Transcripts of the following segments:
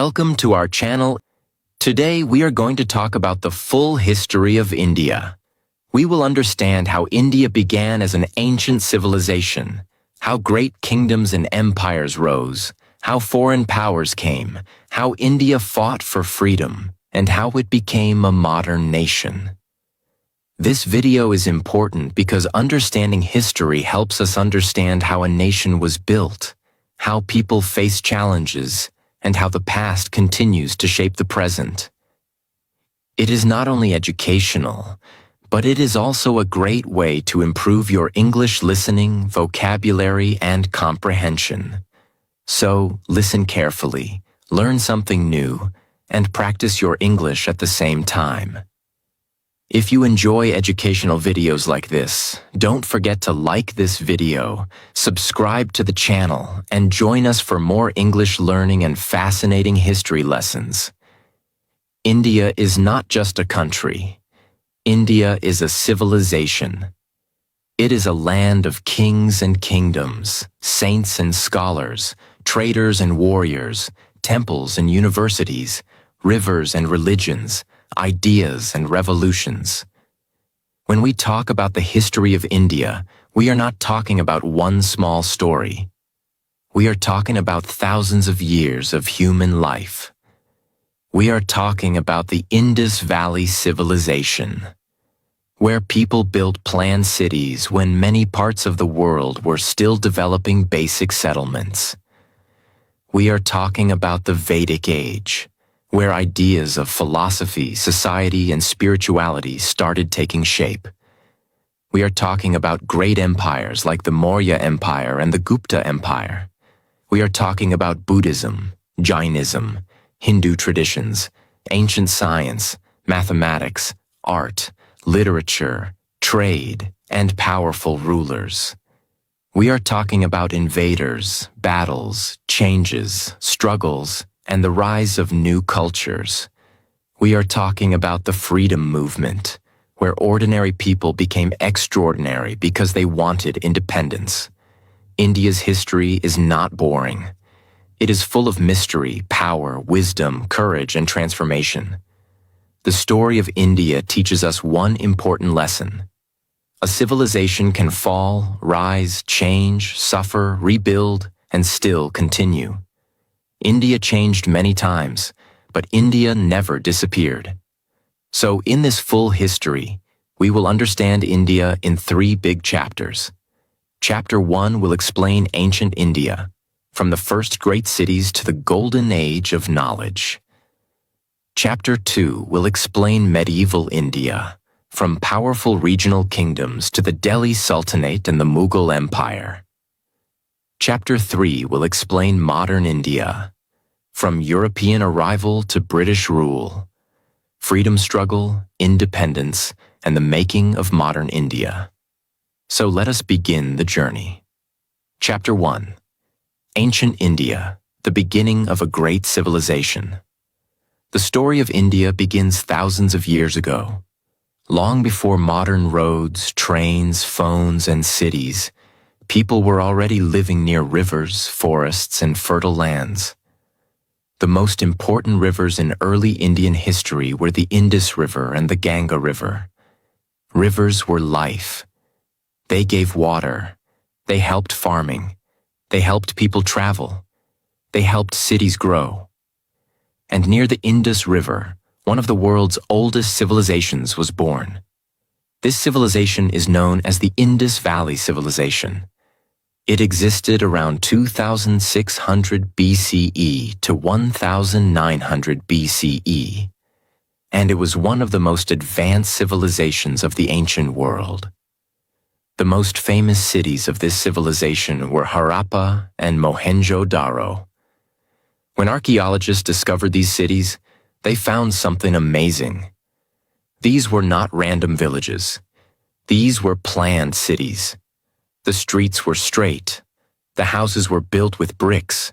Welcome to our channel. Today we are going to talk about the full history of India. We will understand how India began as an ancient civilization, how great kingdoms and empires rose, how foreign powers came, how India fought for freedom, and how it became a modern nation. This video is important because understanding history helps us understand how a nation was built, how people face challenges, and how the past continues to shape the present. It is not only educational, but it is also a great way to improve your English listening, vocabulary, and comprehension. So, listen carefully, learn something new, and practice your English at the same time. If you enjoy educational videos like this, don't forget to like this video, subscribe to the channel, and join us for more English learning and fascinating history lessons. India is not just a country. India is a civilization. It is a land of kings and kingdoms, saints and scholars, traders and warriors, temples and universities, rivers and religions, ideas and revolutions. When we talk about the history of India, we are not talking about one small story. We are talking about thousands of years of human life. We are talking about the Indus Valley Civilization, where people built planned cities when many parts of the world were still developing basic settlements. We are talking about the Vedic Age, where ideas of philosophy, society, and spirituality started taking shape. We are talking about great empires like the Maurya Empire and the Gupta Empire. We are talking about Buddhism, Jainism, Hindu traditions, ancient science, mathematics, art, literature, trade, and powerful rulers. We are talking about invaders, battles, changes, struggles, and the rise of new cultures. We are talking about the freedom movement, where ordinary people became extraordinary because they wanted independence. India's history is not boring. It is full of mystery, power, wisdom, courage, and transformation. The story of India teaches us one important lesson. A civilization can fall, rise, change, suffer, rebuild, and still continue. India changed many times, but India never disappeared. So in this full history, we will understand India in 3 big chapters. Chapter 1 will explain ancient India, from the first great cities to the golden age of knowledge. Chapter 2 will explain medieval India, from powerful regional kingdoms to the Delhi Sultanate and the Mughal Empire. Chapter 3 will explain modern India, from European arrival to British rule, freedom struggle, independence, and the making of modern India. So let us begin the journey. Chapter 1. Ancient India, the beginning of a great civilization. The story of India begins thousands of years ago. Long before modern roads, trains, phones, and cities, people were already living near rivers, forests, and fertile lands. The most important rivers in early Indian history were the Indus River and the Ganga River. Rivers were life. They gave water. They helped farming. They helped people travel. They helped cities grow. And near the Indus River, one of the world's oldest civilizations was born. This civilization is known as the Indus Valley Civilization. It existed around 2600 BCE to 1900 BCE, and it was one of the most advanced civilizations of the ancient world. The most famous cities of this civilization were Harappa and Mohenjo-Daro. When archaeologists discovered these cities, they found something amazing. These were not random villages. These were planned cities. The streets were straight. The houses were built with bricks.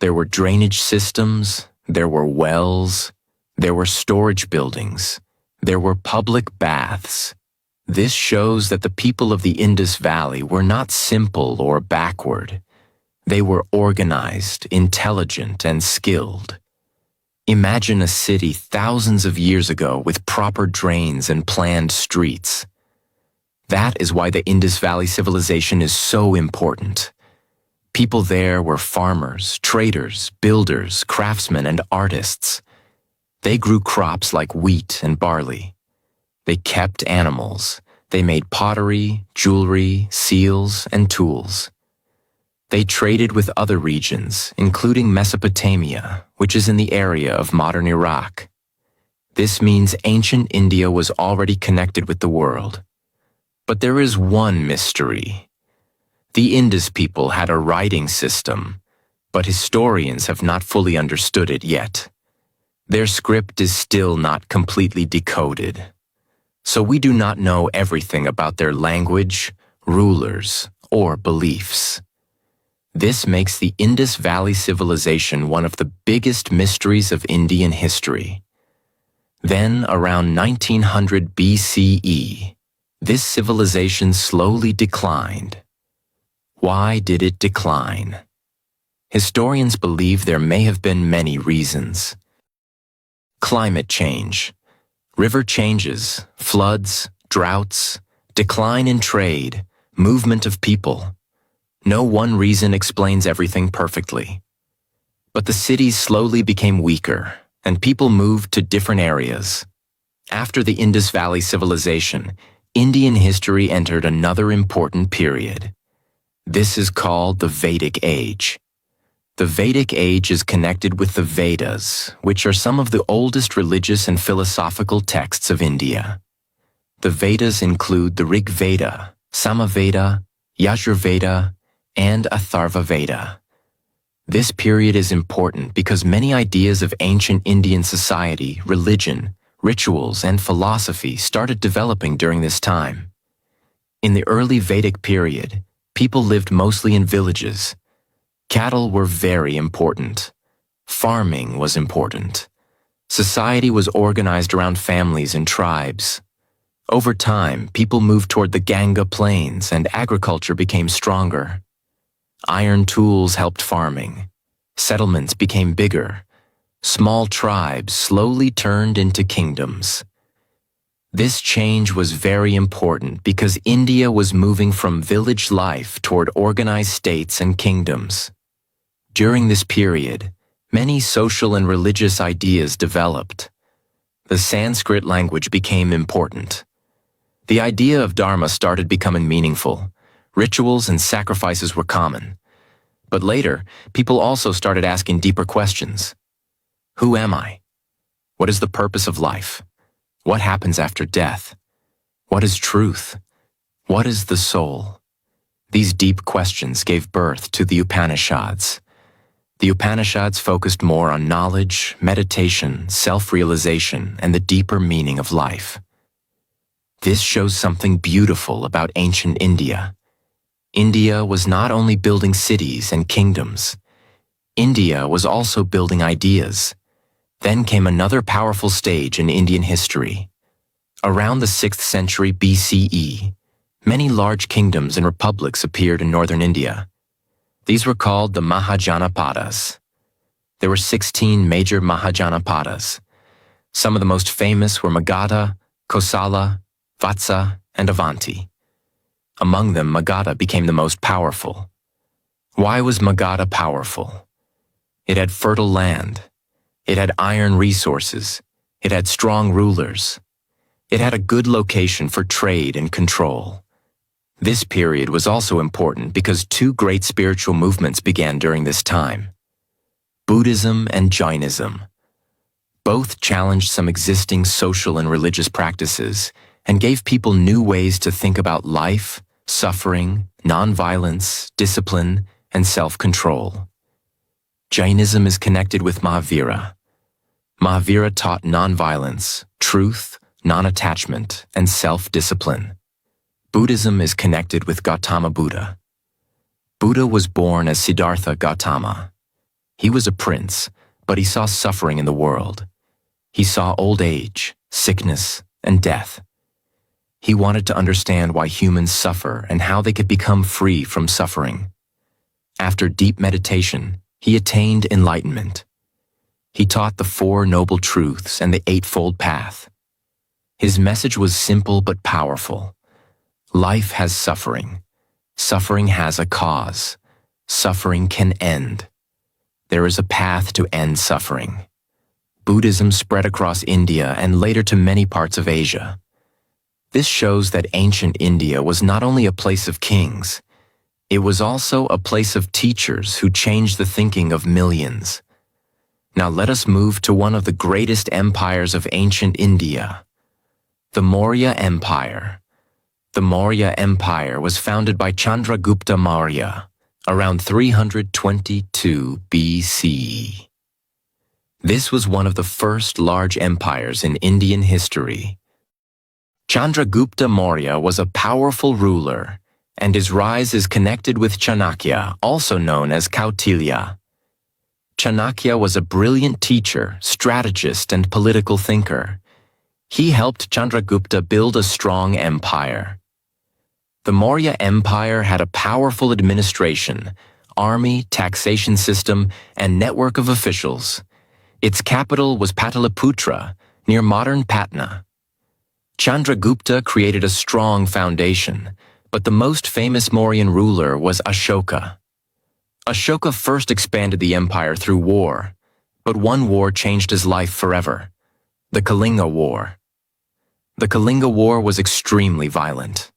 There were drainage systems. There were wells. There were storage buildings. There were public baths. This shows that the people of the Indus Valley were not simple or backward. They were organized, intelligent, and skilled. Imagine a city thousands of years ago with proper drains and planned streets. That is why the Indus Valley civilization is so important. People there were farmers, traders, builders, craftsmen, and artists. They grew crops like wheat and barley. They kept animals. They made pottery, jewelry, seals, and tools. They traded with other regions, including Mesopotamia, which is in the area of modern Iraq. This means ancient India was already connected with the world. But there is one mystery. The Indus people had a writing system, but historians have not fully understood it yet. Their script is still not completely decoded. So we do not know everything about their language, rulers, or beliefs. This makes the Indus Valley civilization one of the biggest mysteries of Indian history. Then, around 1900 BCE, this civilization slowly declined. Why did it decline? Historians believe there may have been many reasons. Climate change, river changes, floods, droughts, decline in trade, movement of people. No one reason explains everything perfectly. But the cities slowly became weaker, and people moved to different areas. After the Indus Valley civilization, Indian history entered another important period. This is called the Vedic Age. The Vedic Age is connected with the Vedas, which are some of the oldest religious and philosophical texts of India. The Vedas include the Rig Veda, Samaveda, Yajurveda, and Atharva Veda. This period is important because many ideas of ancient Indian society, religion, rituals, and philosophy started developing during this time. In the early Vedic period, people lived mostly in villages. Cattle were very important. Farming was important. Society was organized around families and tribes. Over time, people moved toward the Ganga plains and agriculture became stronger. Iron tools helped farming. Settlements became bigger. Small tribes slowly turned into kingdoms. This change was very important because India was moving from village life toward organized states and kingdoms. During this period, many social and religious ideas developed. The Sanskrit language became important. The idea of dharma started becoming meaningful. Rituals and sacrifices were common. But later, people also started asking deeper questions. Who am I? What is the purpose of life? What happens after death? What is truth? What is the soul? These deep questions gave birth to the Upanishads. The Upanishads focused more on knowledge, meditation, self-realization, and the deeper meaning of life. This shows something beautiful about ancient India. India was not only building cities and kingdoms. India was also building ideas. Then came another powerful stage in Indian history. Around the 6th century BCE, many large kingdoms and republics appeared in northern India. These were called the Mahajanapadas. There were 16 major Mahajanapadas. Some of the most famous were Magadha, Kosala, Vatsa, and Avanti. Among them, Magadha became the most powerful. Why was Magadha powerful? It had fertile land. It had iron resources. It had strong rulers. It had a good location for trade and control. This period was also important because two great spiritual movements began during this time: Buddhism and Jainism. Both challenged some existing social and religious practices and gave people new ways to think about life, suffering, nonviolence, discipline, and self-control. Jainism is connected with Mahavira. Mahavira taught nonviolence, truth, non-attachment, and self-discipline. Buddhism is connected with Gautama Buddha. Buddha was born as Siddhartha Gautama. He was a prince, but he saw suffering in the world. He saw old age, sickness, and death. He wanted to understand why humans suffer and how they could become free from suffering. After deep meditation, he attained enlightenment. He taught the Four Noble Truths and the Eightfold Path. His message was simple but powerful. Life has suffering. Suffering has a cause. Suffering can end. There is a path to end suffering. Buddhism spread across India and later to many parts of Asia. This shows that ancient India was not only a place of kings, it was also a place of teachers who changed the thinking of millions. Now let us move to one of the greatest empires of ancient India, the Maurya Empire. The Maurya Empire was founded by Chandragupta Maurya around 322 BCE. This was one of the first large empires in Indian history. Chandragupta Maurya was a powerful ruler, and his rise is connected with Chanakya, also known as Kautilya. Chanakya was a brilliant teacher, strategist, and political thinker. He helped Chandragupta build a strong empire. The Maurya Empire had a powerful administration, army, taxation system, and network of officials. Its capital was Pataliputra, near modern Patna. Chandragupta created a strong foundation, but the most famous Mauryan ruler was Ashoka. Ashoka first expanded the empire through war, but one war changed his life forever: the Kalinga War. The Kalinga War was extremely violent.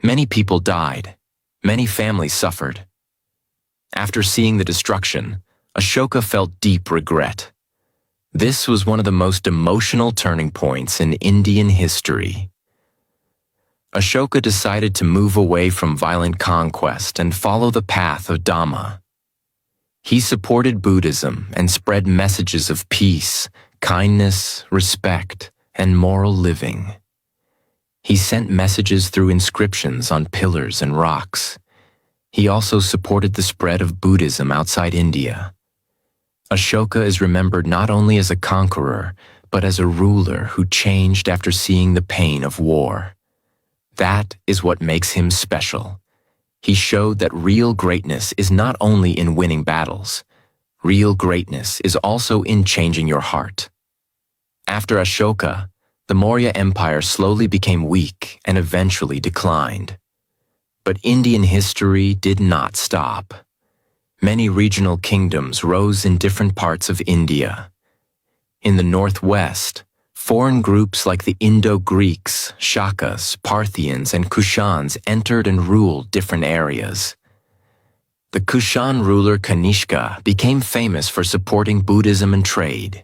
Many people died. Many families suffered. After seeing the destruction, Ashoka felt deep regret. This was one of the most emotional turning points in Indian history. Ashoka decided to move away from violent conquest and follow the path of Dhamma. He supported Buddhism and spread messages of peace, kindness, respect, and moral living. He sent messages through inscriptions on pillars and rocks. He also supported the spread of Buddhism outside India. Ashoka is remembered not only as a conqueror, but as a ruler who changed after seeing the pain of war. That is what makes him special. He showed that real greatness is not only in winning battles. Real greatness is also in changing your heart. After Ashoka, the Maurya Empire slowly became weak and eventually declined. But Indian history did not stop. Many regional kingdoms rose in different parts of India. In the northwest, foreign groups like the Indo-Greeks, Shakas, Parthians, and Kushans entered and ruled different areas. The Kushan ruler Kanishka became famous for supporting Buddhism and trade.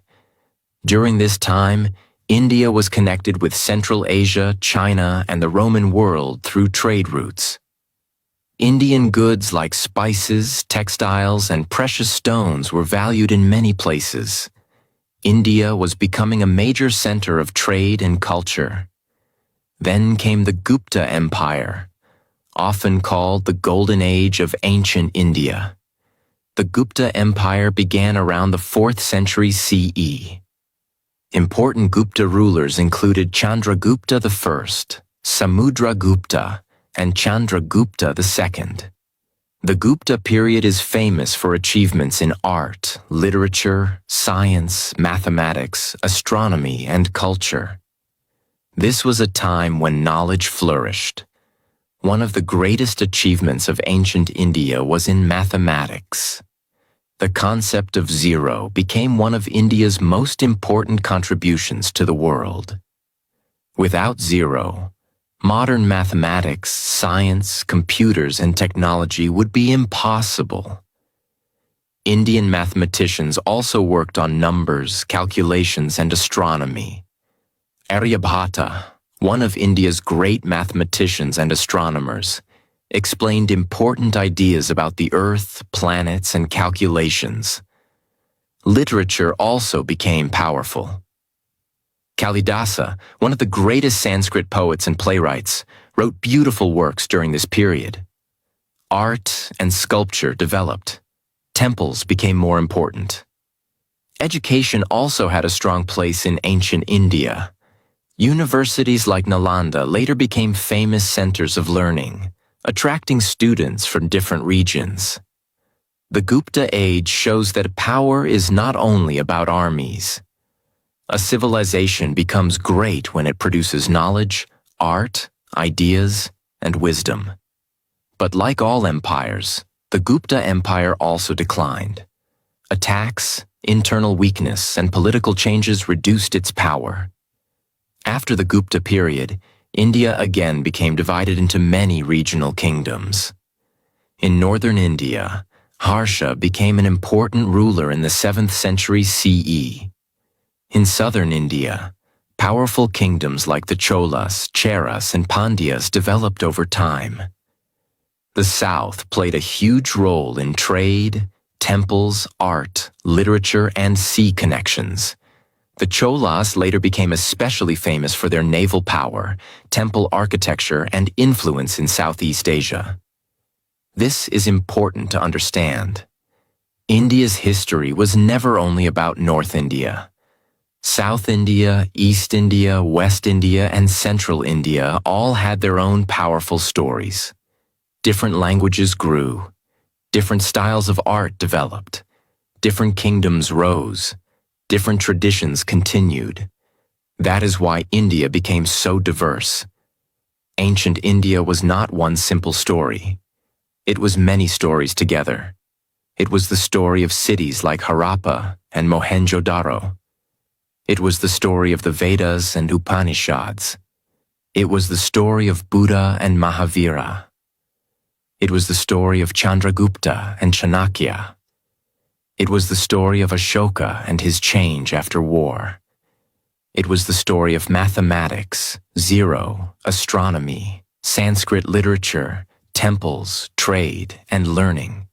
During this time, India was connected with Central Asia, China, and the Roman world through trade routes. Indian goods like spices, textiles, and precious stones were valued in many places. India was becoming a major center of trade and culture. Then came the Gupta Empire, often called the Golden Age of ancient India. The Gupta Empire began around the 4th century CE. Important Gupta rulers included Chandragupta I, Samudragupta, and Chandragupta II. The Gupta period is famous for achievements in art, literature, science, mathematics, astronomy, and culture. This was a time when knowledge flourished. One of the greatest achievements of ancient India was in mathematics. The concept of zero became one of India's most important contributions to the world. Without zero, modern mathematics, science, computers, and technology would be impossible. Indian mathematicians also worked on numbers, calculations, and astronomy. Aryabhata, one of India's great mathematicians and astronomers, explained important ideas about the Earth, planets, and calculations. Literature also became powerful. Kalidasa, one of the greatest Sanskrit poets and playwrights, wrote beautiful works during this period. Art and sculpture developed. Temples became more important. Education also had a strong place in ancient India. Universities like Nalanda later became famous centers of learning, attracting students from different regions. The Gupta age shows that power is not only about armies. A civilization becomes great when it produces knowledge, art, ideas, and wisdom. But like all empires, the Gupta Empire also declined. Attacks, internal weakness, and political changes reduced its power. After the Gupta period, India again became divided into many regional kingdoms. In northern India, Harsha became an important ruler in the 7th century CE. In southern India, powerful kingdoms like the Cholas, Cheras, and Pandyas developed over time. The south played a huge role in trade, temples, art, literature, and sea connections. The Cholas later became especially famous for their naval power, temple architecture, and influence in Southeast Asia. This is important to understand. India's history was never only about North India. South India, East India, West India, and Central India all had their own powerful stories. Different languages grew. Different styles of art developed. Different kingdoms rose. Different traditions continued. That is why India became so diverse. Ancient India was not one simple story. It was many stories together. It was the story of cities like Harappa and Mohenjo-daro. It was the story of the Vedas and Upanishads. It was the story of Buddha and Mahavira. It was the story of Chandragupta and Chanakya. It was the story of Ashoka and his change after war. It was the story of mathematics, zero, astronomy, Sanskrit literature, temples, trade, and learning.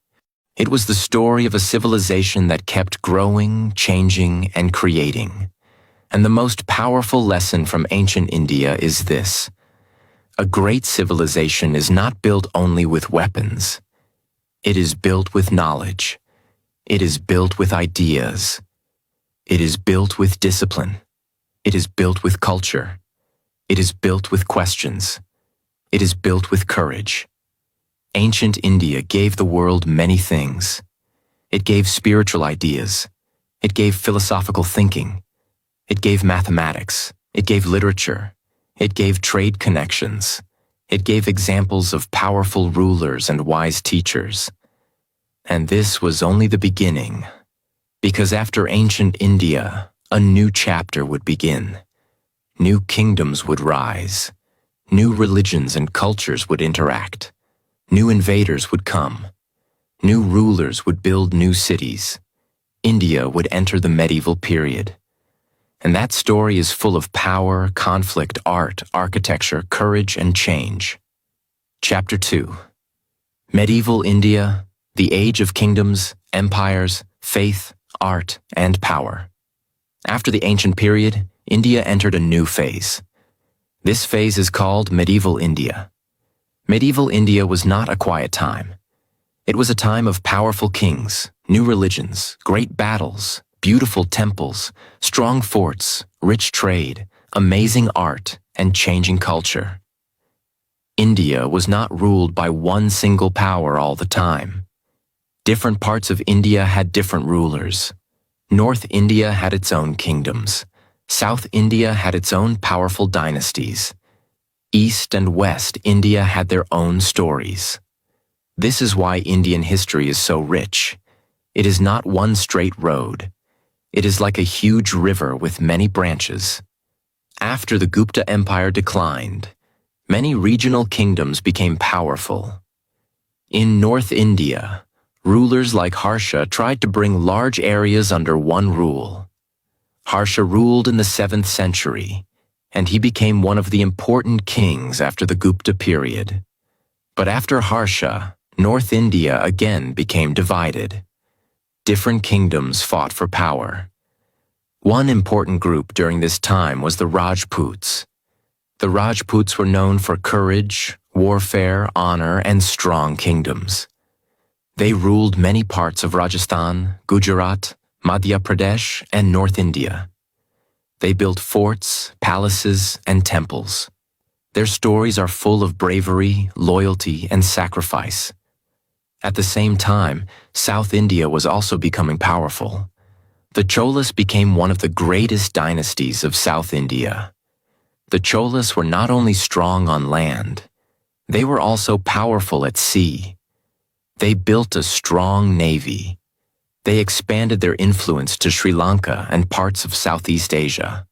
It was the story of a civilization that kept growing, changing, and creating. And the most powerful lesson from ancient India is this: a great civilization is not built only with weapons. It is built with knowledge. It is built with ideas. It is built with discipline. It is built with culture. It is built with questions. It is built with courage. Ancient India gave the world many things. It gave spiritual ideas. It gave philosophical thinking. It gave mathematics. It gave literature. It gave trade connections. It gave examples of powerful rulers and wise teachers. And this was only the beginning, because after ancient India, a new chapter would begin. New kingdoms would rise. New religions and cultures would interact. New invaders would come. New rulers would build new cities. India would enter the medieval period. And that story is full of power, conflict, art, architecture, courage, and change. Chapter 2. Medieval India, the Age of Kingdoms, Empires, Faith, Art, and Power. After the ancient period, India entered a new phase. This phase is called Medieval India. Medieval India was not a quiet time. It was a time of powerful kings, new religions, great battles, beautiful temples, strong forts, rich trade, amazing art, and changing culture. India was not ruled by one single power all the time. Different parts of India had different rulers. North India had its own kingdoms. South India had its own powerful dynasties. East and West India had their own stories. This is why Indian history is so rich. It is not one straight road. It is like a huge river with many branches. After the Gupta Empire declined, many regional kingdoms became powerful. In North India, rulers like Harsha tried to bring large areas under one rule. Harsha ruled in the 7th century, and he became one of the important kings after the Gupta period. But after Harsha, North India again became divided. Different kingdoms fought for power. One important group during this time was the Rajputs. The Rajputs were known for courage, warfare, honor, and strong kingdoms. They ruled many parts of Rajasthan, Gujarat, Madhya Pradesh, and North India. They built forts, palaces, and temples. Their stories are full of bravery, loyalty, and sacrifice. At the same time, South India was also becoming powerful. The Cholas became one of the greatest dynasties of South India. The Cholas were not only strong on land, they were also powerful at sea. They built a strong navy. They expanded their influence to Sri Lanka and parts of Southeast Asia.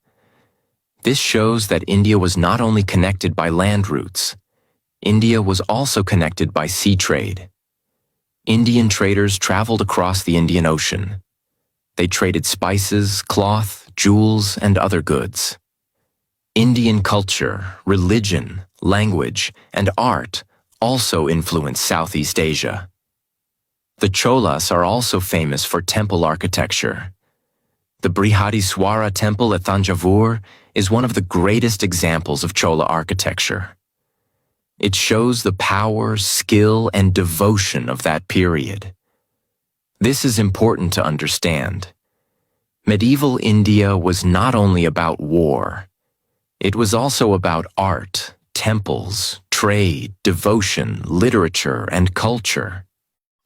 This shows that India was not only connected by land routes, India was also connected by sea trade. Indian traders traveled across the Indian Ocean. They traded spices, cloth, jewels, and other goods. Indian culture, religion, language, and art also influenced Southeast Asia. The Cholas are also famous for temple architecture. The Brihadiswara Temple at Thanjavur is one of the greatest examples of Chola architecture. It shows the power, skill, and devotion of that period. This is important to understand. Medieval India was not only about war. It was also about art, temples, trade, devotion, literature, and culture.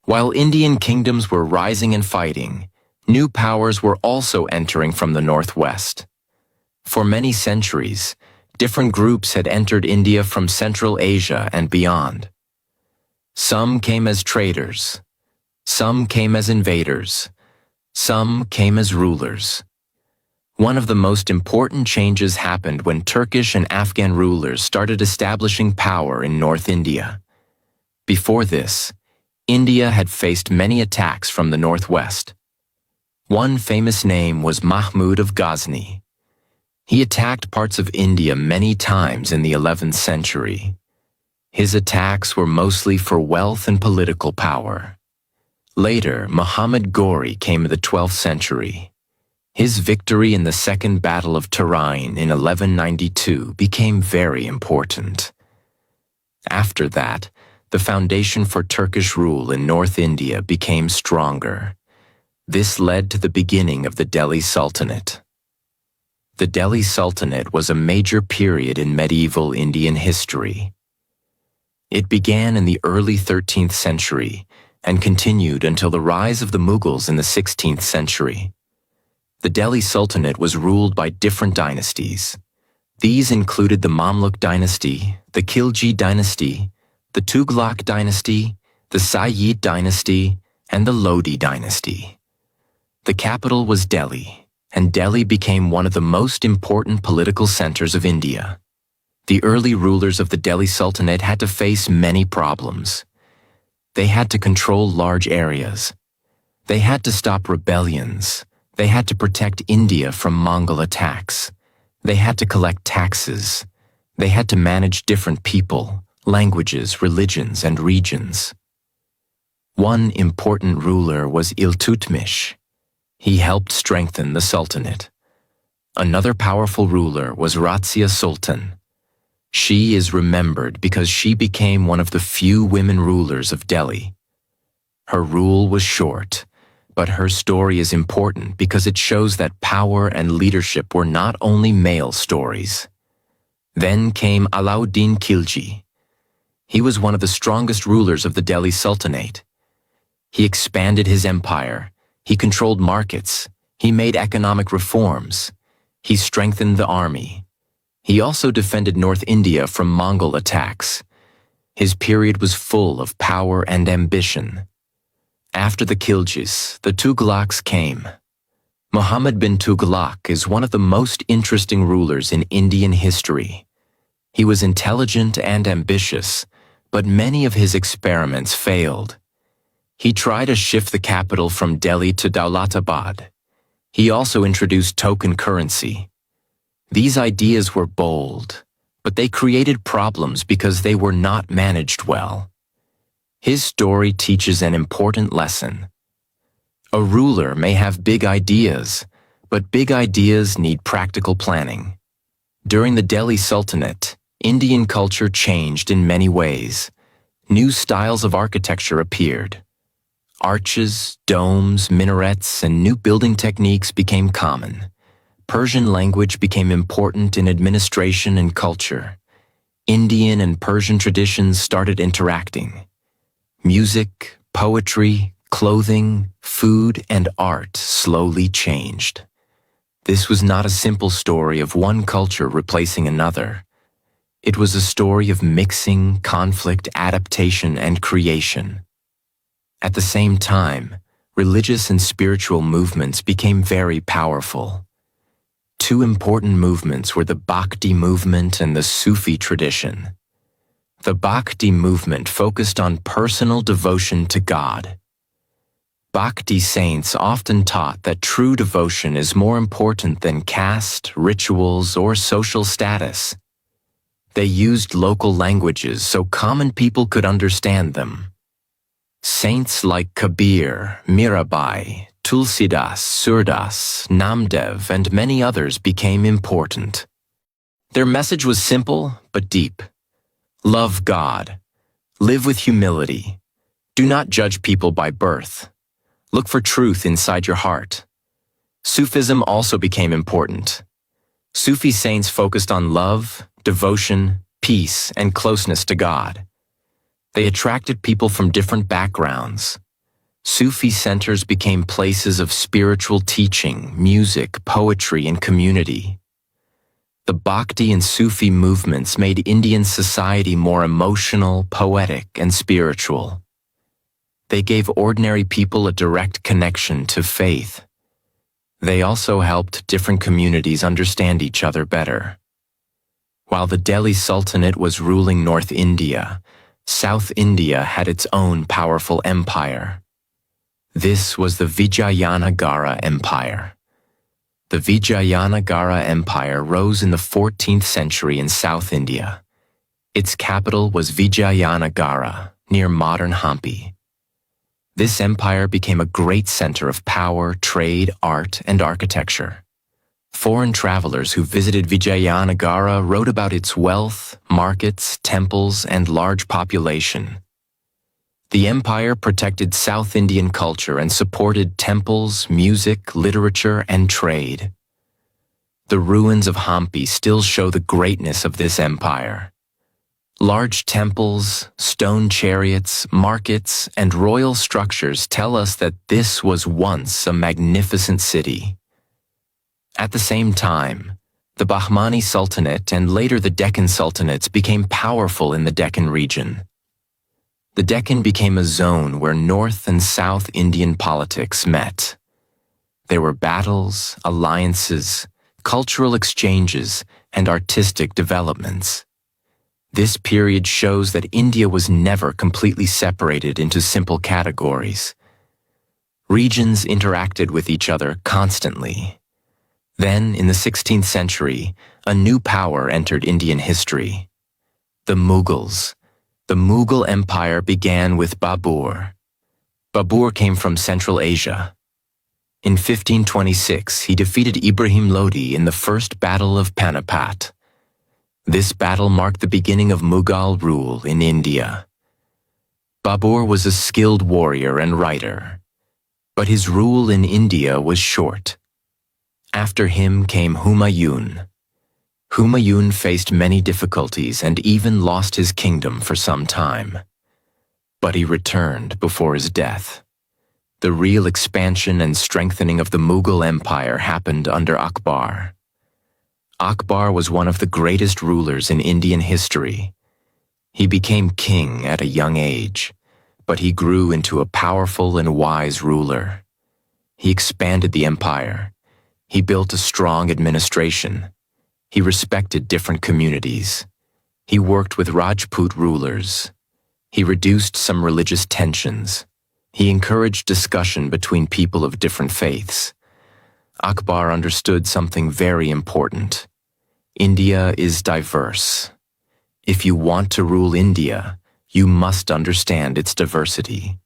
While Indian kingdoms were rising and fighting, new powers were also entering from the northwest. For many centuries, different groups had entered India from Central Asia and beyond. Some came as traders. Some came as invaders. Some came as rulers. One of the most important changes happened when Turkish and Afghan rulers started establishing power in North India. Before this, India had faced many attacks from the northwest. One famous name was Mahmud of Ghazni. He attacked parts of India many times in the 11th century. His attacks were mostly for wealth and political power. Later, Muhammad Ghori came in the 12th century. His victory in the Second Battle of Tarain in 1192 became very important. After that, the foundation for Turkish rule in North India became stronger. This led to the beginning of the Delhi Sultanate. The Delhi Sultanate was a major period in medieval Indian history. It began in the early 13th century and continued until the rise of the Mughals in the 16th century. The Delhi Sultanate was ruled by different dynasties. These included the Mamluk dynasty, the Khilji dynasty, the Tughlaq dynasty, the Sayyid dynasty, and the Lodi dynasty. The capital was Delhi, and Delhi became one of the most important political centers of India. The early rulers of the Delhi Sultanate had to face many problems. They had to control large areas. They had to stop rebellions. They had to protect India from Mongol attacks. They had to collect taxes. They had to manage different people, languages, religions, and regions. One important ruler was Iltutmish. He helped strengthen the Sultanate. Another powerful ruler was Razia Sultan. She is remembered because she became one of the few women rulers of Delhi. Her rule was short, but her story is important because it shows that power and leadership were not only male stories. Then came Alauddin Khilji. He was one of the strongest rulers of the Delhi Sultanate. He expanded his empire. He controlled markets. He made economic reforms. He strengthened the army. He also defended North India from Mongol attacks. His period was full of power and ambition. After the Khiljis, the Tughlaqs came. Muhammad bin Tughlaq is one of the most interesting rulers in Indian history. He was intelligent and ambitious, but many of his experiments failed. He tried to shift the capital from Delhi to Daulatabad. He also introduced token currency. These ideas were bold, but they created problems because they were not managed well. His story teaches an important lesson. A ruler may have big ideas, but big ideas need practical planning. During the Delhi Sultanate, Indian culture changed in many ways. New styles of architecture appeared. Arches, domes, minarets, and new building techniques became common. Persian language became important in administration and culture. Indian and Persian traditions started interacting. Music, poetry, clothing, food, and art slowly changed. This was not a simple story of one culture replacing another. It was a story of mixing, conflict, adaptation, and creation. At the same time, religious and spiritual movements became very powerful. Two important movements were the Bhakti movement and the Sufi tradition. The Bhakti movement focused on personal devotion to God. Bhakti saints often taught that true devotion is more important than caste, rituals, or social status. They used local languages so common people could understand them. Saints like Kabir, Mirabai, Tulsidas, Surdas, Namdev, and many others became important. Their message was simple but deep. Love God. Live with humility. Do not judge people by birth. Look for truth inside your heart. Sufism also became important. Sufi saints focused on love, devotion, peace, and closeness to God. They attracted people from different backgrounds. Sufi centers became places of spiritual teaching, music, poetry, and community. The Bhakti and Sufi movements made Indian society more emotional, poetic, and spiritual. They gave ordinary people a direct connection to faith. They also helped different communities understand each other better. While the Delhi Sultanate was ruling North India, South India had its own powerful empire. This was the Vijayanagara Empire. The Vijayanagara Empire rose in the 14th century in South India. Its capital was Vijayanagara, near modern Hampi. This empire became a great center of power, trade, art, and architecture. Foreign travelers who visited Vijayanagara wrote about its wealth, markets, temples, and large population. The empire protected South Indian culture and supported temples, music, literature, and trade. The ruins of Hampi still show the greatness of this empire. Large temples, stone chariots, markets, and royal structures tell us that this was once a magnificent city. At the same time, the Bahmani Sultanate and later the Deccan Sultanates became powerful in the Deccan region. The Deccan became a zone where North and South Indian politics met. There were battles, alliances, cultural exchanges, and artistic developments. This period shows that India was never completely separated into simple categories. Regions interacted with each other constantly. Then, in the 16th century, a new power entered Indian history. The Mughals. The Mughal Empire began with Babur. Babur came from Central Asia. In 1526, he defeated Ibrahim Lodi in the First Battle of Panipat. This battle marked the beginning of Mughal rule in India. Babur was a skilled warrior and writer, but his rule in India was short. After him came Humayun. Humayun faced many difficulties and even lost his kingdom for some time. But he returned before his death. The real expansion and strengthening of the Mughal Empire happened under Akbar. Akbar was one of the greatest rulers in Indian history. He became king at a young age, but he grew into a powerful and wise ruler. He expanded the empire. He built a strong administration. He respected different communities. He worked with Rajput rulers. He reduced some religious tensions. He encouraged discussion between people of different faiths. Akbar understood something very important. India is diverse. If you want to rule India, you must understand its diversity.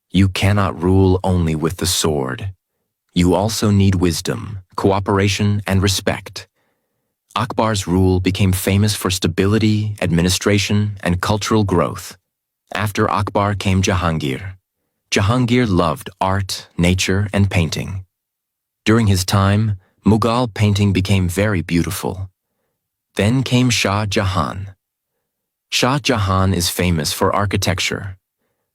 You cannot rule only with the sword. You also need wisdom, cooperation, and respect. Akbar's rule became famous for stability, administration, and cultural growth. After Akbar came Jahangir. Jahangir loved art, nature, and painting. During his time, Mughal painting became very beautiful. Then came Shah Jahan. Shah Jahan is famous for architecture.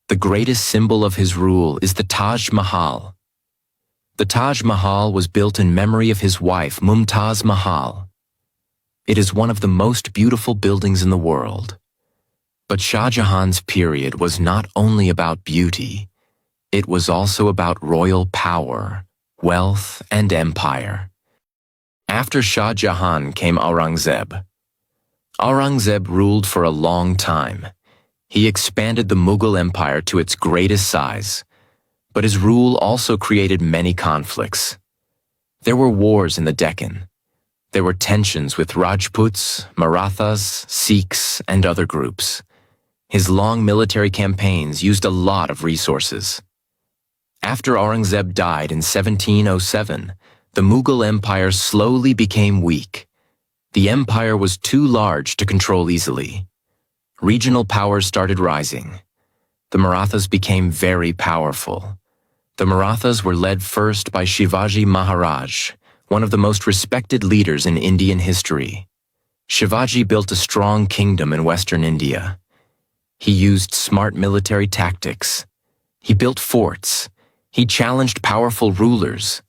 The greatest symbol of his rule is the Taj Mahal. The Taj Mahal was built in memory of his wife, Mumtaz Mahal. It is one of the most beautiful buildings in the world. But Shah Jahan's period was not only about beauty, it was also about royal power, wealth, and empire. After Shah Jahan came Aurangzeb. Aurangzeb ruled for a long time. He expanded the Mughal Empire to its greatest size, but his rule also created many conflicts. There were wars in the Deccan. There were tensions with Rajputs, Marathas, Sikhs, and other groups. His long military campaigns used a lot of resources. After Aurangzeb died in 1707, the Mughal Empire slowly became weak. The empire was too large to control easily. Regional powers started rising. The Marathas became very powerful. The Marathas were led first by Shivaji Maharaj, one of the most respected leaders in Indian history. Shivaji built a strong kingdom in western India. He used smart military tactics. He built forts. He challenged powerful rulers.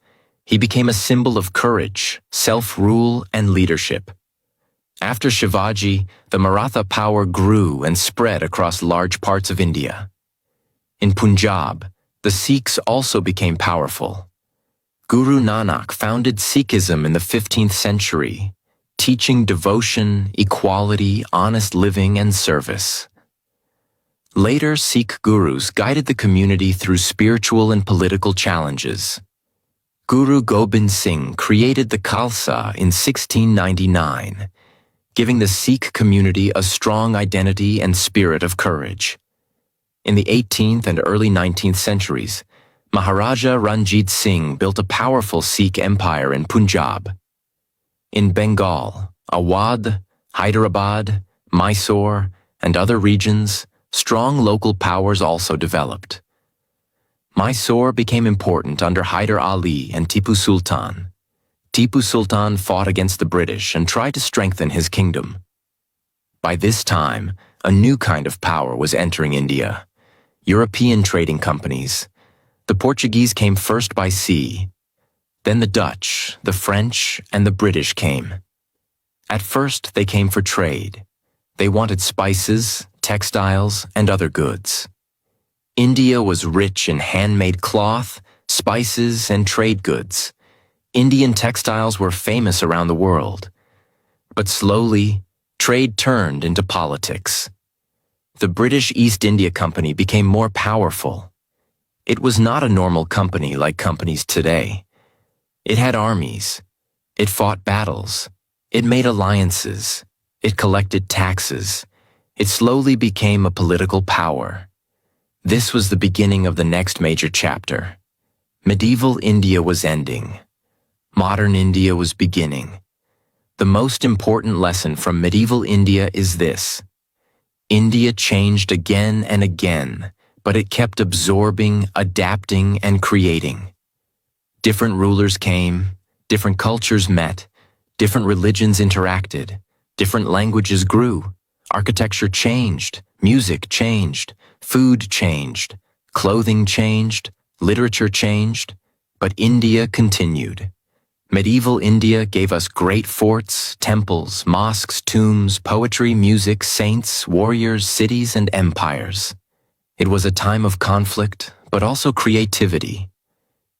He became a symbol of courage, self-rule, and leadership. After Shivaji, the Maratha power grew and spread across large parts of India. In Punjab, the Sikhs also became powerful. Guru Nanak founded Sikhism in the 15th century, teaching devotion, equality, honest living, and service. Later, Sikh gurus guided the community through spiritual and political challenges. Guru Gobind Singh created the Khalsa in 1699, giving the Sikh community a strong identity and spirit of courage. In the 18th and early 19th centuries, Maharaja Ranjit Singh built a powerful Sikh empire in Punjab. In Bengal, Awadh, Hyderabad, Mysore, and other regions, strong local powers also developed. Mysore became important under Hyder Ali and Tipu Sultan. Tipu Sultan fought against the British and tried to strengthen his kingdom. By this time, a new kind of power was entering India: European trading companies. The Portuguese came first by sea. Then the Dutch, the French, and the British came. At first, they came for trade. They wanted spices, textiles, and other goods. India was rich in handmade cloth, spices, and trade goods. Indian textiles were famous around the world. But slowly, trade turned into politics. The British East India Company became more powerful. It was not a normal company like companies today. It had armies. It fought battles. It made alliances. It collected taxes. It slowly became a political power. This was the beginning of the next major chapter. Medieval India was ending. Modern India was beginning. The most important lesson from medieval India is this: India changed again and again, but it kept absorbing, adapting, and creating. Different rulers came, different cultures met, different religions interacted, different languages grew, architecture changed, music changed, food changed, clothing changed, literature changed, but India continued. Medieval India gave us great forts, temples, mosques, tombs, poetry, music, saints, warriors, cities, and empires. It was a time of conflict, but also creativity.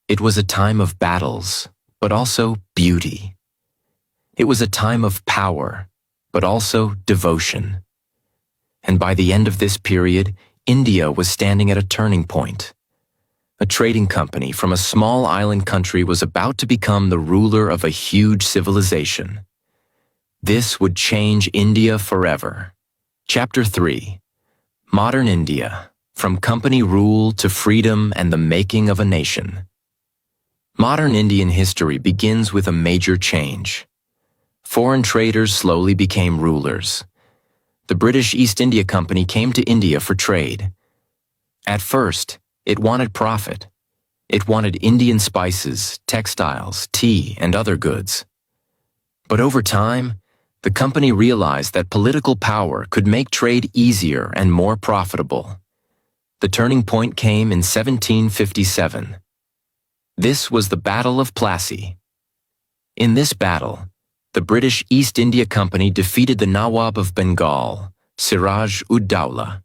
It was a time of battles, but also beauty. It was a time of power, but also devotion. And by the end of this period, India was standing at a turning point. A trading company from a small island country was about to become the ruler of a huge civilization. This would change India forever. Chapter 3: Modern India, from company rule to freedom and the making of a nation. Modern Indian history begins with a major change. Foreign traders slowly became rulers. The British East India Company came to India for trade. At first, it wanted profit. It wanted Indian spices, textiles, tea, and other goods. But over time, the company realized that political power could make trade easier and more profitable. The turning point came in 1757. This was the Battle of Plassey. In this battle, the British East India Company defeated the Nawab of Bengal, Siraj-ud-Dowlah.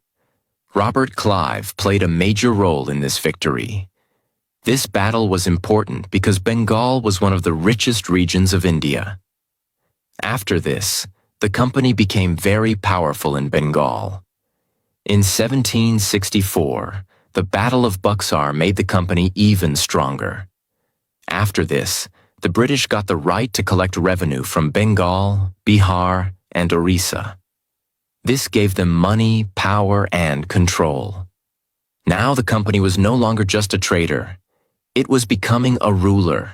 Robert Clive played a major role in this victory. This battle was important because Bengal was one of the richest regions of India. After this, the company became very powerful in Bengal. In 1764, the Battle of Buxar made the company even stronger. After this, the British got the right to collect revenue from Bengal, Bihar, and Orissa. This gave them money, power, and control. Now the company was no longer just a trader. It was becoming a ruler.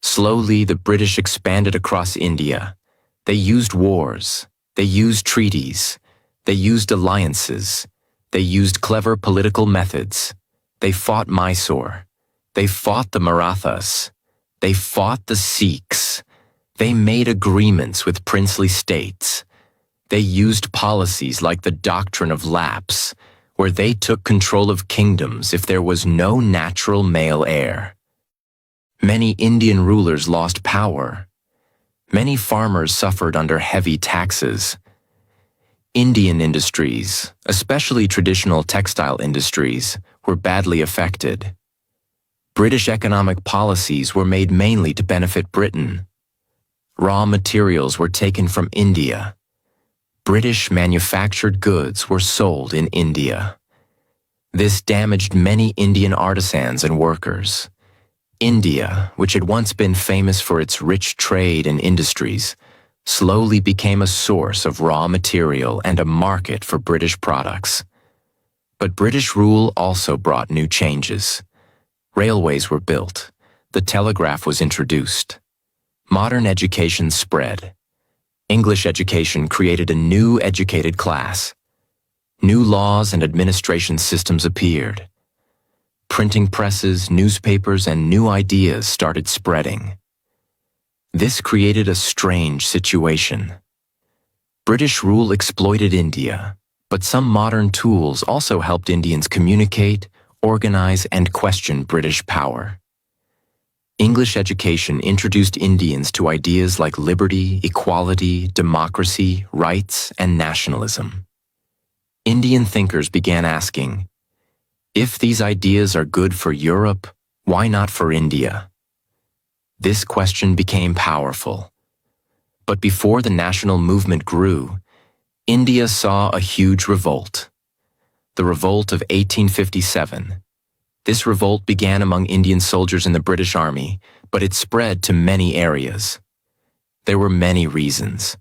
Slowly, the British expanded across India. They used wars. They used treaties. They used alliances. They used clever political methods. They fought Mysore. They fought the Marathas. They fought the Sikhs. They made agreements with princely states. They used policies like the doctrine of lapse, where they took control of kingdoms if there was no natural male heir. Many Indian rulers lost power. Many farmers suffered under heavy taxes. Indian industries, especially traditional textile industries, were badly affected. British economic policies were made mainly to benefit Britain. Raw materials were taken from India. British manufactured goods were sold in India. This damaged many Indian artisans and workers. India, which had once been famous for its rich trade and industries, slowly became a source of raw material and a market for British products. But British rule also brought new changes. Railways were built. The telegraph was introduced. Modern education spread. English education created a new educated class. New laws and administration systems appeared. Printing presses, newspapers, and new ideas started spreading. This created a strange situation. British rule exploited India, but some modern tools also helped Indians communicate, organize, and question British power. English education introduced Indians to ideas like liberty, equality, democracy, rights, and nationalism. Indian thinkers began asking, if these ideas are good for Europe, why not for India? This question became powerful. But before the national movement grew, India saw a huge revolt. The Revolt of 1857. This revolt began among Indian soldiers in the British Army, but it spread to many areas. There were many reasons.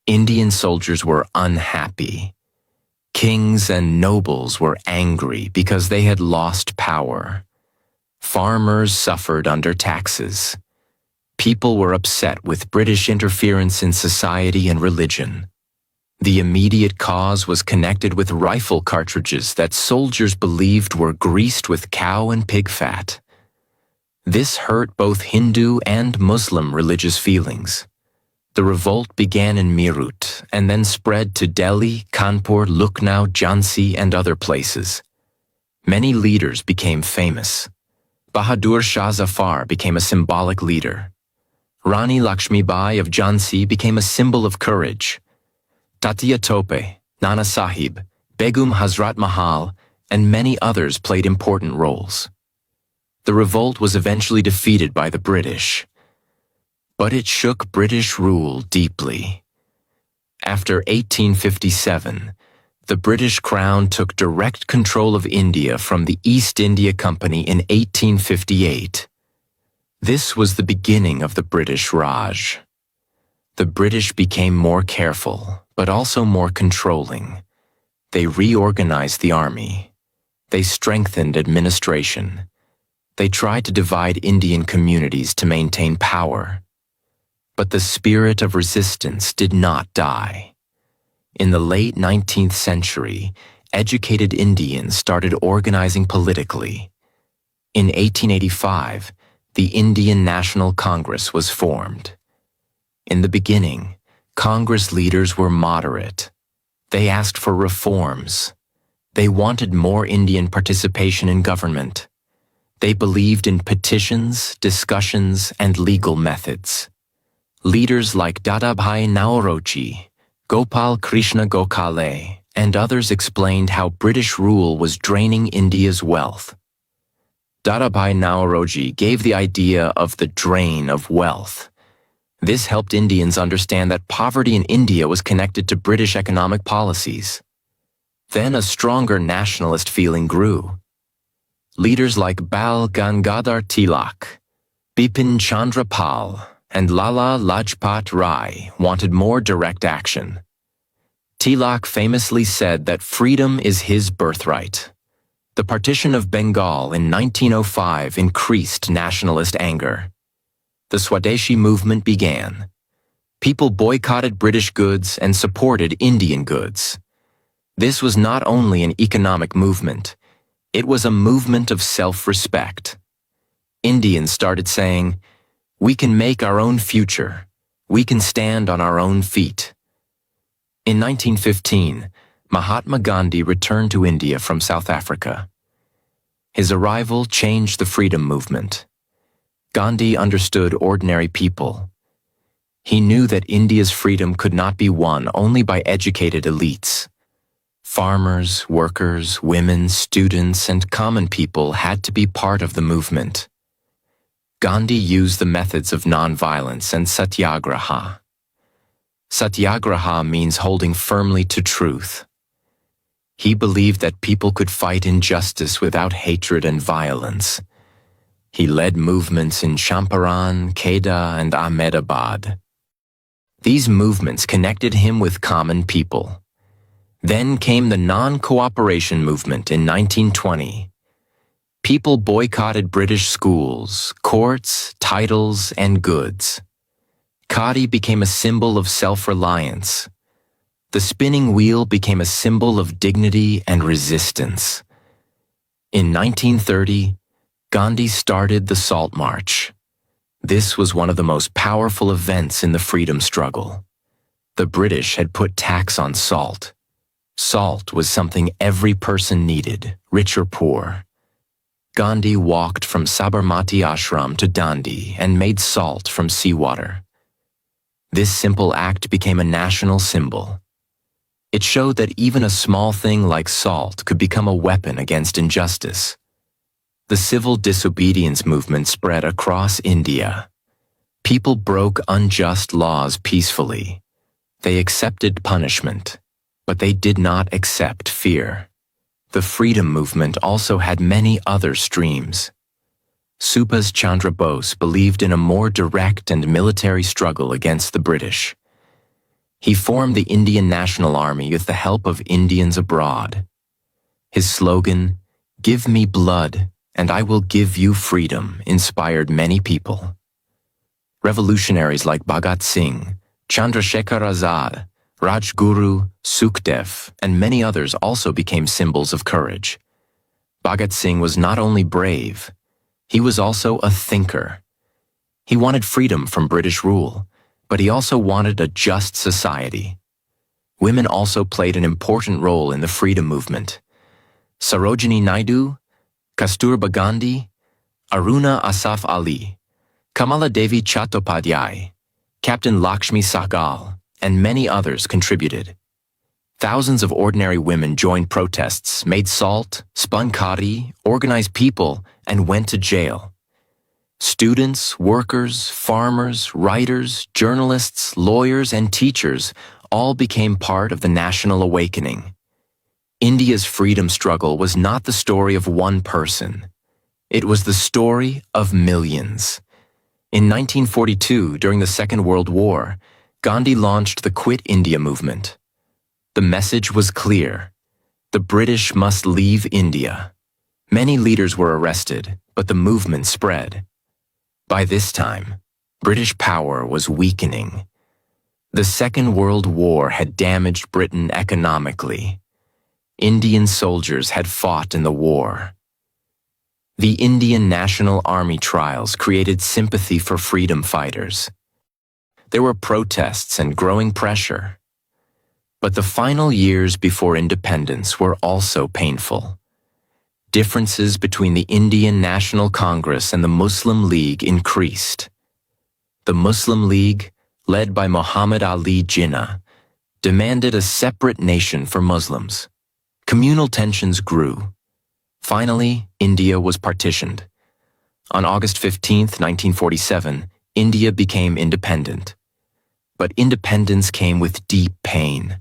Indian soldiers were unhappy. Kings and nobles were angry because they had lost power. Farmers suffered under taxes. People were upset with British interference in society and religion. The immediate cause was connected with rifle cartridges that soldiers believed were greased with cow and pig fat. This hurt both Hindu and Muslim religious feelings. The revolt began in Meerut and then spread to Delhi, Kanpur, Lucknow, Jhansi, and other places. Many leaders became famous. Bahadur Shah Zafar became a symbolic leader. Rani Lakshmibai of Jhansi became a symbol of courage. Tatya Tope, Nana Sahib, Begum Hazrat Mahal, and many others played important roles. The revolt was eventually defeated by the British. But it shook British rule deeply. After 1857, the British Crown took direct control of India from the East India Company in 1858. This was the beginning of the British Raj. The British became more careful, but also more controlling. They reorganized the army. They strengthened administration. They tried to divide Indian communities to maintain power. But the spirit of resistance did not die. In the late 19th century, educated Indians started organizing politically. In 1885, the Indian National Congress was formed. In the beginning, Congress leaders were moderate. They asked for reforms. They wanted more Indian participation in government. They believed in petitions, discussions, and legal methods. Leaders like Dadabhai Naoroji, Gopal Krishna Gokhale, and others explained how British rule was draining India's wealth. Dadabhai Naoroji gave the idea of the drain of wealth. This helped Indians understand that poverty in India was connected to British economic policies. Then a stronger nationalist feeling grew. Leaders like Bal Gangadhar Tilak, Bipin Chandra Pal, and Lala Lajpat Rai wanted more direct action. Tilak famously said that freedom is his birthright. The partition of Bengal in 1905 increased nationalist anger. The Swadeshi movement began. People boycotted British goods and supported Indian goods. This was not only an economic movement, it was a movement of self-respect. Indians started saying, "We can make our own future. We can stand on our own feet." In 1915, Mahatma Gandhi returned to India from South Africa. His arrival changed the freedom movement. Gandhi understood ordinary people. He knew that India's freedom could not be won only by educated elites. Farmers, workers, women, students, and common people had to be part of the movement. Gandhi used the methods of nonviolence and satyagraha. Satyagraha means holding firmly to truth. He believed that people could fight injustice without hatred and violence. He led movements in Champaran, Kheda, and Ahmedabad. These movements connected him with common people. Then came the non-cooperation movement in 1920. People boycotted British schools, courts, titles, and goods. Khadi became a symbol of self-reliance. The spinning wheel became a symbol of dignity and resistance. In 1930, Gandhi started the Salt March. This was one of the most powerful events in the freedom struggle. The British had put tax on salt. Salt was something every person needed, rich or poor. Gandhi walked from Sabarmati Ashram to Dandi and made salt from seawater. This simple act became a national symbol. It showed that even a small thing like salt could become a weapon against injustice. The civil disobedience movement spread across India. People broke unjust laws peacefully. They accepted punishment, but they did not accept fear. The freedom movement also had many other streams. Subhas Chandra Bose believed in a more direct and military struggle against the British. He formed the Indian National Army with the help of Indians abroad. His slogan, "Give me blood, and I will give you freedom," inspired many people. Revolutionaries like Bhagat Singh, Chandrasekhar Azad, Rajguru, Sukhdev, and many others also became symbols of courage. Bhagat Singh was not only brave, he was also a thinker. He wanted freedom from British rule, but he also wanted a just society. Women also played an important role in the freedom movement. Sarojini Naidu, Kasturba Gandhi, Aruna Asaf Ali, Kamala Devi Chattopadhyay, Captain Lakshmi Sahgal, and many others contributed. Thousands of ordinary women joined protests, made salt, spun khadi, organized people, and went to jail. Students, workers, farmers, writers, journalists, lawyers, and teachers all became part of the national awakening. India's freedom struggle was not the story of one person. It was the story of millions. In 1942, during the Second World War, Gandhi launched the Quit India movement. The message was clear. The British must leave India. Many leaders were arrested, but the movement spread. By this time, British power was weakening. The Second World War had damaged Britain economically. Indian soldiers had fought in the war. The Indian National Army trials created sympathy for freedom fighters. There were protests and growing pressure. But the final years before independence were also painful. Differences between the Indian National Congress and the Muslim League increased. The Muslim League, led by Muhammad Ali Jinnah, demanded a separate nation for Muslims. Communal tensions grew. Finally, India was partitioned. On August 15, 1947, India became independent. But independence came with deep pain.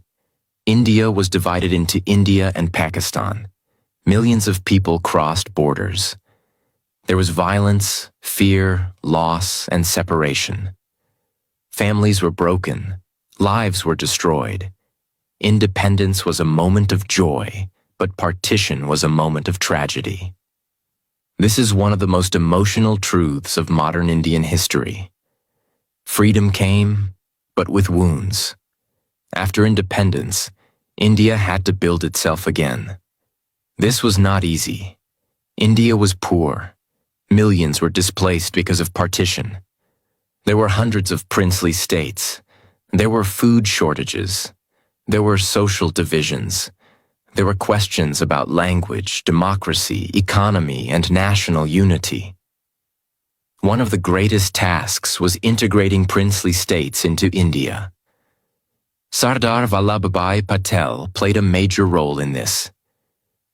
India was divided into India and Pakistan. Millions of people crossed borders. There was violence, fear, loss, and separation. Families were broken. Lives were destroyed. Independence was a moment of joy, but partition was a moment of tragedy. This is one of the most emotional truths of modern Indian history. Freedom came, but with wounds. After independence, India had to build itself again. This was not easy. India was poor. Millions were displaced because of partition. There were hundreds of princely states. There were food shortages. There were social divisions. There were questions about language, democracy, economy, and national unity. One of the greatest tasks was integrating princely states into India. Sardar Vallabhbhai Patel played a major role in this.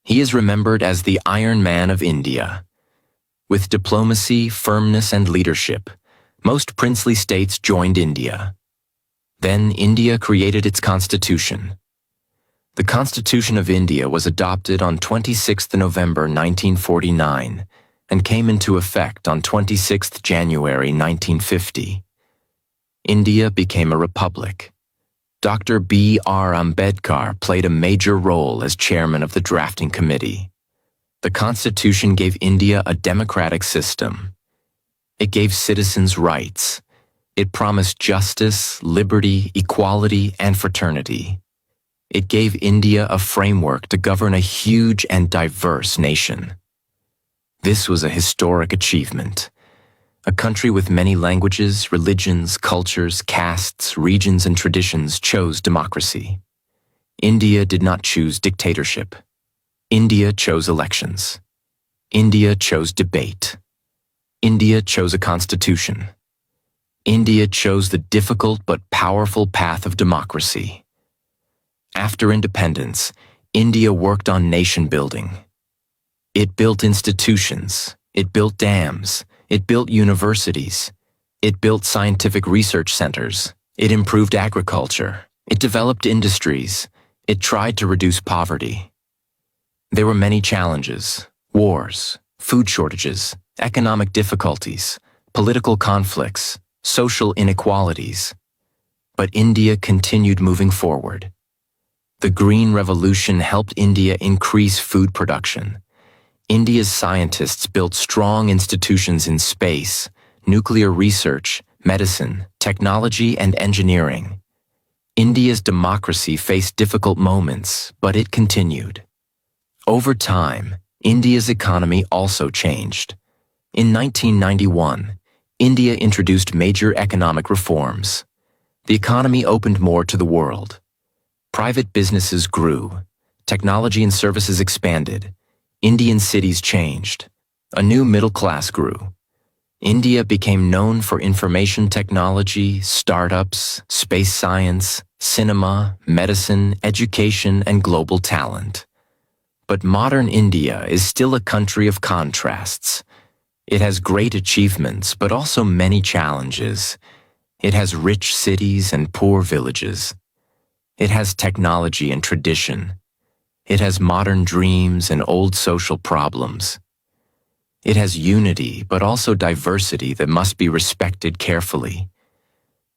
He is remembered as the Iron Man of India. With diplomacy, firmness, and leadership, most princely states joined India. Then India created its constitution. The Constitution of India was adopted on 26 November 1949 and came into effect on 26 January 1950. India became a republic. Dr. B.R. Ambedkar played a major role as chairman of the drafting committee. The Constitution gave India a democratic system. It gave citizens rights. It promised justice, liberty, equality, and fraternity. It gave India a framework to govern a huge and diverse nation. This was a historic achievement. A country with many languages, religions, cultures, castes, regions, and traditions chose democracy. India did not choose dictatorship. India chose elections. India chose debate. India chose a constitution. India chose the difficult but powerful path of democracy. After independence, India worked on nation building. It built institutions. It built dams. It built universities. It built scientific research centers. It improved agriculture. It developed industries. It tried to reduce poverty. There were many challenges: wars, food shortages, economic difficulties, political conflicts, social inequalities. But India continued moving forward. The Green Revolution helped India increase food production. India's scientists built strong institutions in space, nuclear research, medicine, technology, and engineering. India's democracy faced difficult moments, but it continued. Over time, India's economy also changed. In 1991, India introduced major economic reforms. The economy opened more to the world. Private businesses grew. Technology and services expanded. Indian cities changed. A new middle class grew. India became known for information technology, startups, space science, cinema, medicine, education, and global talent. But modern India is still a country of contrasts. It has great achievements, but also many challenges. It has rich cities and poor villages. It has technology and tradition. It has modern dreams and old social problems. It has unity, but also diversity that must be respected carefully.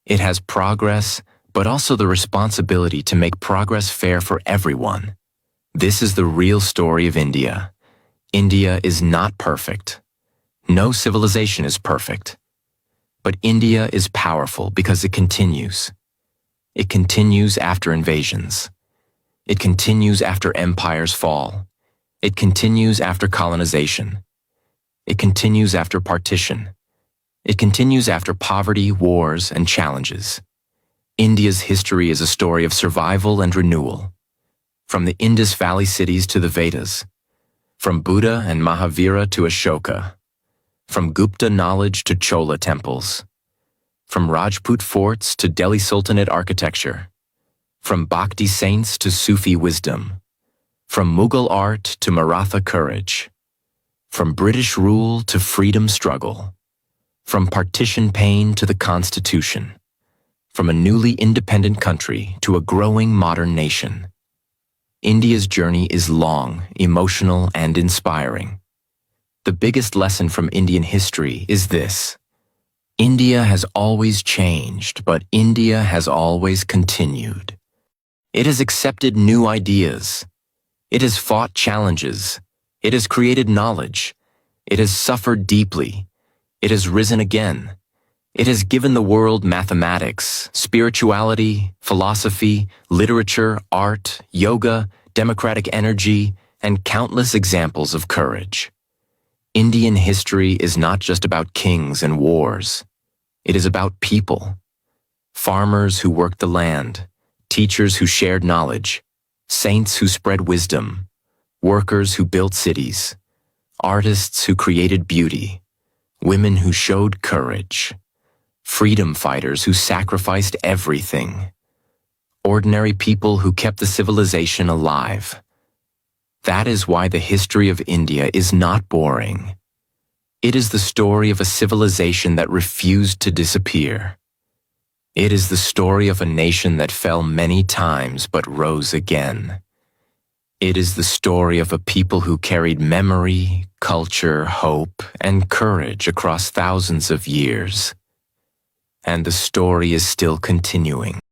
It has progress, but also the responsibility to make progress fair for everyone. This is the real story of India. India is not perfect. No civilization is perfect. But India is powerful because it continues. It continues after invasions. It continues after empires fall. It continues after colonization. It continues after partition. It continues after poverty, wars, and challenges. India's history is a story of survival and renewal. From the Indus Valley cities to the Vedas, from Buddha and Mahavira to Ashoka, from Gupta knowledge to Chola temples, from Rajput forts to Delhi Sultanate architecture, from Bhakti saints to Sufi wisdom, from Mughal art to Maratha courage, from British rule to freedom struggle, from partition pain to the Constitution, from a newly independent country to a growing modern nation. India's journey is long, emotional, and inspiring. The biggest lesson from Indian history is this: India has always changed, but India has always continued. It has accepted new ideas. It has fought challenges. It has created knowledge. It has suffered deeply. It has risen again. It has given the world mathematics, spirituality, philosophy, literature, art, yoga, democratic energy, and countless examples of courage. Indian history is not just about kings and wars. It is about people. Farmers who worked the land, teachers who shared knowledge, saints who spread wisdom, workers who built cities, artists who created beauty, women who showed courage, freedom fighters who sacrificed everything, ordinary people who kept the civilization alive. That is why the history of India is not boring. It is the story of a civilization that refused to disappear. It is the story of a nation that fell many times but rose again. It is the story of a people who carried memory, culture, hope, and courage across thousands of years. And the story is still continuing.